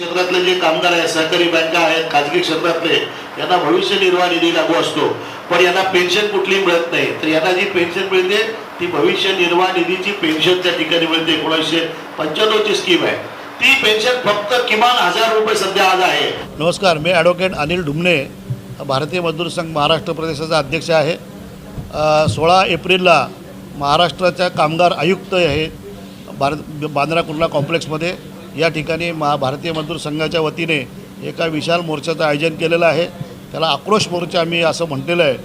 क्षेत्रातले जे कामगार आहेत, सहकारी बँका आहेत, खाजगी क्षेत्रातले, यांना भविष्य निर्वाह निधी लागू असतो, पण यांना पेन्शन कुठलीही मिळत नाही. तर यांना जी पेन्शन मिळते ती भविष्य निर्वाह निधीची पेन्शन त्या ठिकाणी मिळते. 1995ची स्कीम आहे. ती पेन्शन फक्त किमान 1000 रुपये सध्या आज आहे. नमस्कार, मी ॲडव्होकेट अनिल ढुमणे, भारतीय मजदूर संघ महाराष्ट्र प्रदेशाचा अध्यक्ष आहे. 16 एप्रिलला महाराष्ट्राच्या कामगार आयुक्त हे बांद्रा कुर्ला कॉम्प्लेक्समध्ये या ठिकाणी भारतीय मजदूर संघाच्या वतीने एका विशाल मोर्चाचं आयोजन केलेलं आहे. त्याला आक्रोश मोर्चा आम्ही असं म्हटलेलं आहे.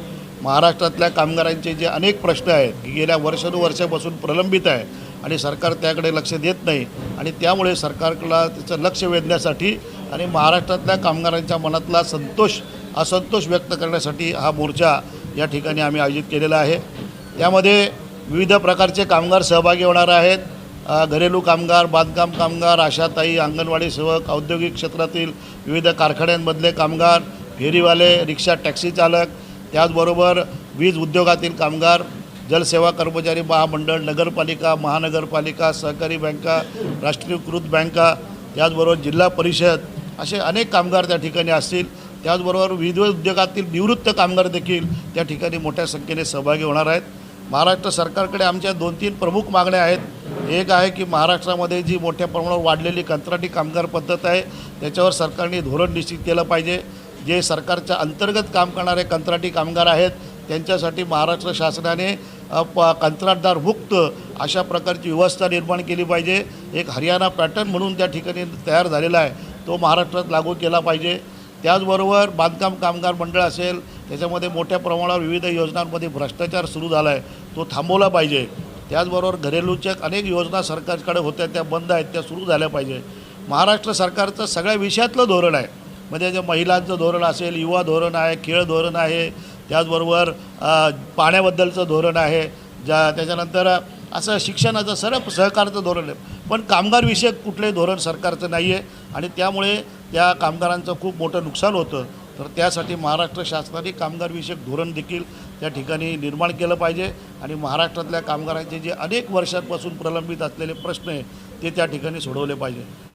महाराष्ट्रातल्या कामगारांचे जे अनेक प्रश्न आहेत की गेल्या वर्षानुवर्षापासून प्रलंबित आहे आणि सरकार त्याकडे लक्ष देत नाही, आणि त्यामुळे सरकारला त्याचं लक्ष वेधण्यासाठी आणि महाराष्ट्रातल्या कामगारांच्या मनातला असंतोष व्यक्त करण्यासाठी हा मोर्चा या ठिकाणी आम्ही आयोजित केलेला आहे. त्यामध्ये विविध प्रकारचे कामगार सहभागी होणार आहेत. घरेलू कामगार, बांधकाम कामगार, आशाताई, अंगणवाडी सेवक, औद्योगिक क्षेत्रातील विविध कारखान्यांमधले कामगार, फेरीवाले, रिक्षा, टॅक्सी चालक, त्याचबरोबर वीज उद्योगातील कामगार, जलसेवा कर्मचारी महामंडळ, नगरपालिका, महानगरपालिका, सहकारी बँका, राष्ट्रीयकृत बँका, त्याचबरोबर जिल्हा परिषद, असे अनेक कामगार त्या ठिकाणी असतील. त्याचबरोबर विविध उद्योगातील निवृत्त कामगार देखील त्या ठिकाणी मोठ्या संख्येने सहभागी होणार आहेत. महाराष्ट्र सरकारकडे आमच्या 2-3 प्रमुख मागण्या आहेत. एक आहे की महाराष्ट्रामध्ये जी मोठ्या प्रमाणावर वाढलेली कंत्राटी कामगार पद्धत आहे त्याच्यावर सरकारने धोरण निश्चित केलं पाहिजे. जे सरकारच्या अंतर्गत काम करणारे कंत्राटी कामगार आहेत त्यांच्यासाठी महाराष्ट्र शासनाने कंत्राटदार मुक्त अशा प्रकारची व्यवस्था निर्माण केली पाहिजे. एक हरियाणा पॅटर्न म्हणून त्या ठिकाणी तयार झालेला आहे, तो महाराष्ट्रात लागू केला पाहिजे. त्याचबरोबर बांधकाम कामगार मंडळ असेल त्याच्यामध्ये मोठ्या प्रमाणावर विविध योजनांमध्ये भ्रष्टाचार सुरू झाला आहे, तो थांबवला पाहिजे. त्याचबरोबर घरेलूच्या अनेक योजना सरकारकडे होत्या त्या बंद आहेत, त्या सुरू झाल्या पाहिजे. महाराष्ट्र सरकारचं सगळ्या विषयातलं धोरण आहे, म्हणजे जे महिलांचं धोरण असेल, युवा धोरण आहे, खेळ धोरण आहे, त्याचबरोबर पाण्याबद्दलचं धोरण आहे, त्याच्यानंतर असं शिक्षणाचं सर्व सहकारचं धोरण आहे. पण कामगारविषयक कुठलंही धोरण सरकारचं नाही आहे, आणि त्यामुळे त्या कामगारांचं खूप मोठं नुकसान होतं. तर त्यासाठी महाराष्ट्र शासनाने कामगारविषयक धोरण देखील त्या ठिकाणी निर्माण केलं पाहिजे, आणि महाराष्ट्रातल्या कामगारांचे जे अनेक वर्षांपासून प्रलंबित असलेले प्रश्न आहे ते त्या ठिकाणी सोडवले पाहिजे.